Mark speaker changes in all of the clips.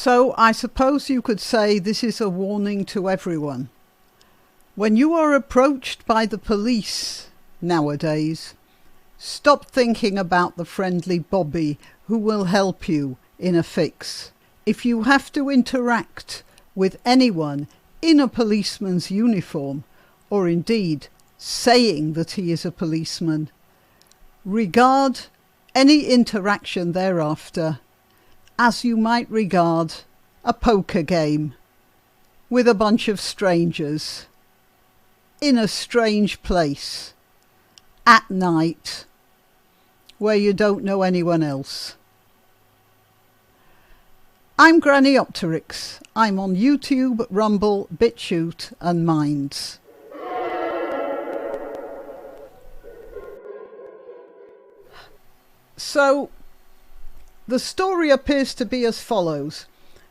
Speaker 1: So I suppose you could say this is a warning to everyone. When you are approached by the police nowadays, stop thinking about the friendly Bobby who will help you in a fix. If you have to interact with anyone in a policeman's uniform, or indeed saying that he is a policeman, regard any interaction thereafter as you might regard a poker game with a bunch of strangers in a strange place at night where you don't know anyone else. I'm Granniopteryx. I'm on YouTube, Rumble, BitChute and Minds. So, the story appears to be as follows.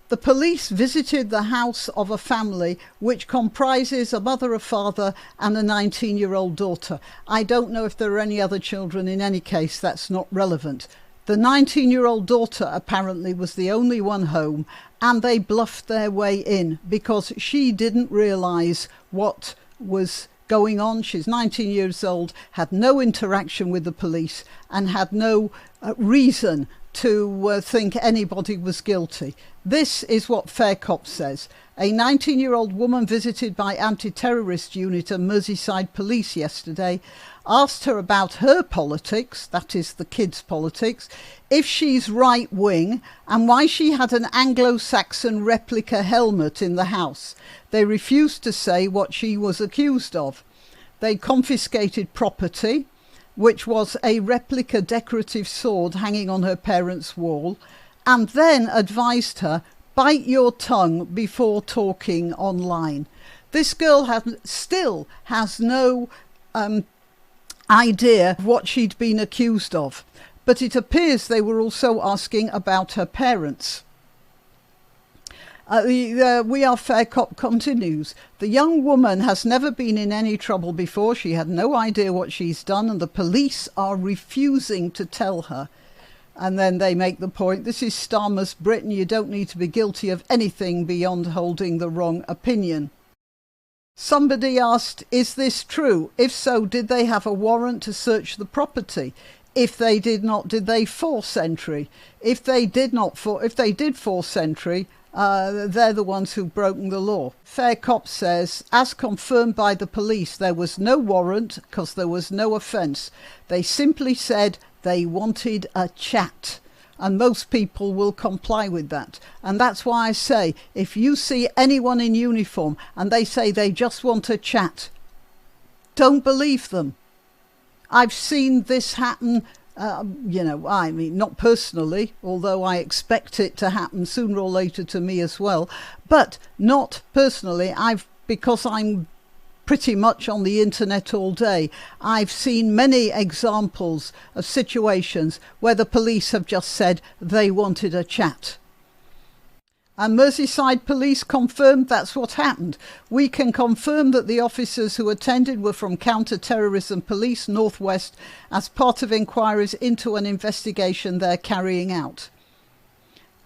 Speaker 1: The police visited the house of a family which comprises a mother, a father and a 19-year-old daughter. I don't know if there are any other children. In any case, that's not relevant. The 19-year-old daughter apparently was the only one home, and they bluffed their way in because she didn't realise what was going on. She's 19 years old, had no interaction with the police and had no reason to think anybody was guilty. This is what Fair Cop says. A 19-year-old woman visited by anti-terrorist unit and Merseyside police yesterday asked her about her politics, that is the kids' politics, if she's right-wing and why she had an Anglo-Saxon replica helmet in the house. They refused to say what she was accused of. They confiscated property, which was a replica decorative sword hanging on her parents' wall, and then advised her, bite your tongue before talking online. This girl still has no idea of what she'd been accused of, but it appears they were also asking about her parents. We Are Fair Cop continues. The young woman has never been in any trouble before. She had no idea what she's done and the police are refusing to tell her. And then they make the point, this is Starmer's Britain. You don't need to be guilty of anything beyond holding the wrong opinion. Somebody asked, is this true? If so, did they have a warrant to search the property? If they did not, did they force entry? If they did force entry, they're the ones who've broken the law. Fair Cop says, as confirmed by the police, there was no warrant because there was no offence. They simply said they wanted a chat. And most people will comply with that. And that's why I say, if you see anyone in uniform and they say they just want a chat, don't believe them. I've seen this happen, I mean, not personally, although I expect it to happen sooner or later to me as well, but not personally. Because I'm pretty much on the internet all day, I've seen many examples of situations where the police have just said they wanted a chat. And Merseyside police confirmed that's what happened. We can confirm that the officers who attended were from Counter-Terrorism Police Northwest as part of inquiries into an investigation they're carrying out.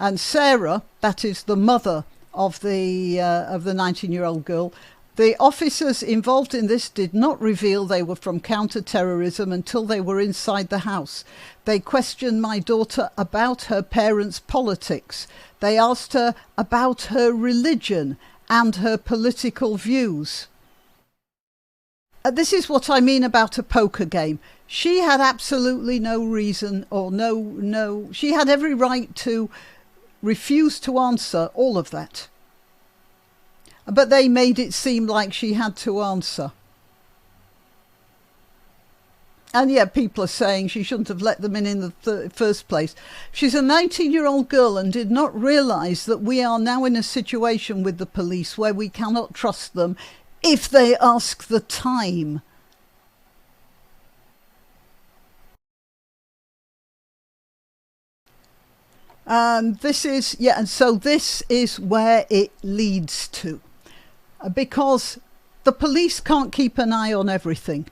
Speaker 1: And Sarah, that is the mother of the 19-year-old girl, the officers involved in this did not reveal they were from counter-terrorism until they were inside the house. They questioned my daughter about her parents' politics. They asked her about her religion and her political views. This is what I mean about a poker game. She had absolutely no reason she had every right to refuse to answer all of that. But they made it seem like she had to answer. And yet people are saying she shouldn't have let them in the first place. She's a 19-year-old girl and did not realise that we are now in a situation with the police where we cannot trust them if they ask the time. And so this is where it leads to. Because the police can't keep an eye on everything.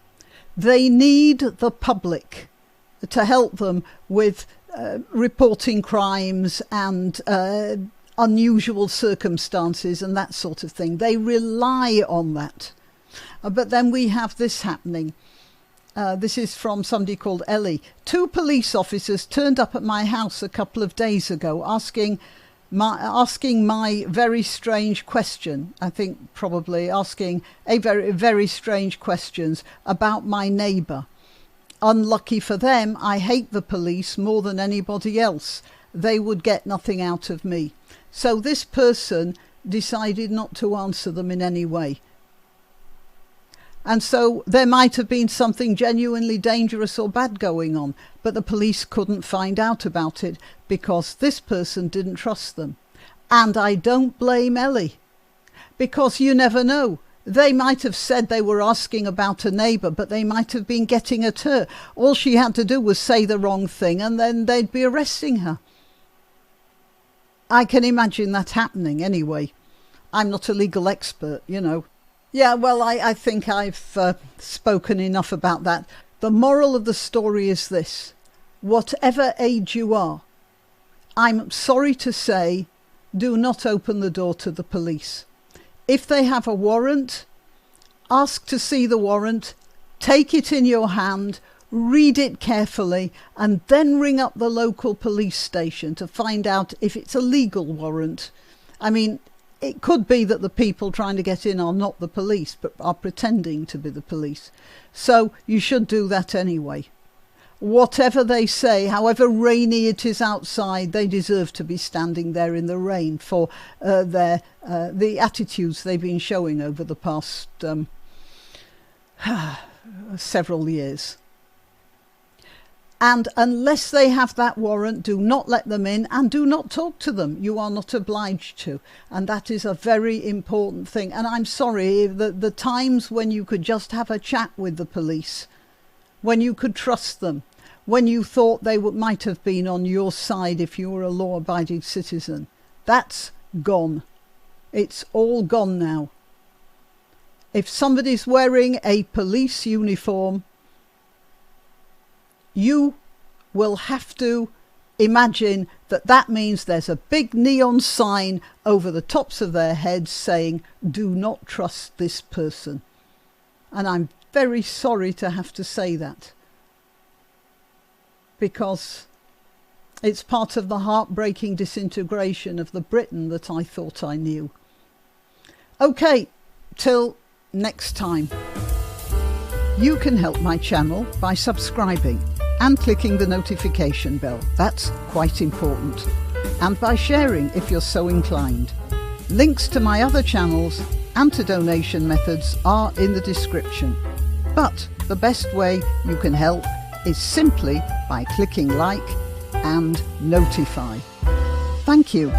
Speaker 1: They need the public to help them with reporting crimes and unusual circumstances and that sort of thing. They rely on that. But then we have this happening. This is from somebody called Ellie. 2 police officers turned up at my house a couple of days ago asking my very strange question. I think probably asking a very, very strange questions about my neighbour. Unlucky for them, I hate the police more than anybody else. They would get nothing out of me. So this person decided not to answer them in any way. And so there might have been something genuinely dangerous or bad going on, but the police couldn't find out about it because this person didn't trust them. And I don't blame Ellie, because you never know. They might have said they were asking about a neighbour, but they might have been getting at her. All she had to do was say the wrong thing and then they'd be arresting her. I can imagine that happening anyway. I'm not a legal expert, you know. Yeah, well, I think I've spoken enough about that. The moral of the story is this. Whatever age you are, I'm sorry to say, do not open the door to the police. If they have a warrant, ask to see the warrant, take it in your hand, read it carefully, and then ring up the local police station to find out if it's a legal warrant. I mean, it could be that the people trying to get in are not the police, but are pretending to be the police. So you should do that anyway. Whatever they say, however rainy it is outside, they deserve to be standing there in the rain for the attitudes they've been showing over the past several years. And unless they have that warrant, do not let them in and do not talk to them. You are not obliged to. And that is a very important thing. And I'm sorry, the times when you could just have a chat with the police, when you could trust them, when you thought they might have been on your side if you were a law-abiding citizen, that's gone. It's all gone now. If somebody's wearing a police uniform, you will have to imagine that means there's a big neon sign over the tops of their heads saying, do not trust this person. And I'm very sorry to have to say that, because it's part of the heartbreaking disintegration of the Britain that I thought I knew. Okay, till next time. You can help my channel by subscribing and clicking the notification bell. That's quite important. And by sharing if you're so inclined. Links to my other channels and to donation methods are in the description. But the best way you can help is simply by clicking like and notify. Thank you.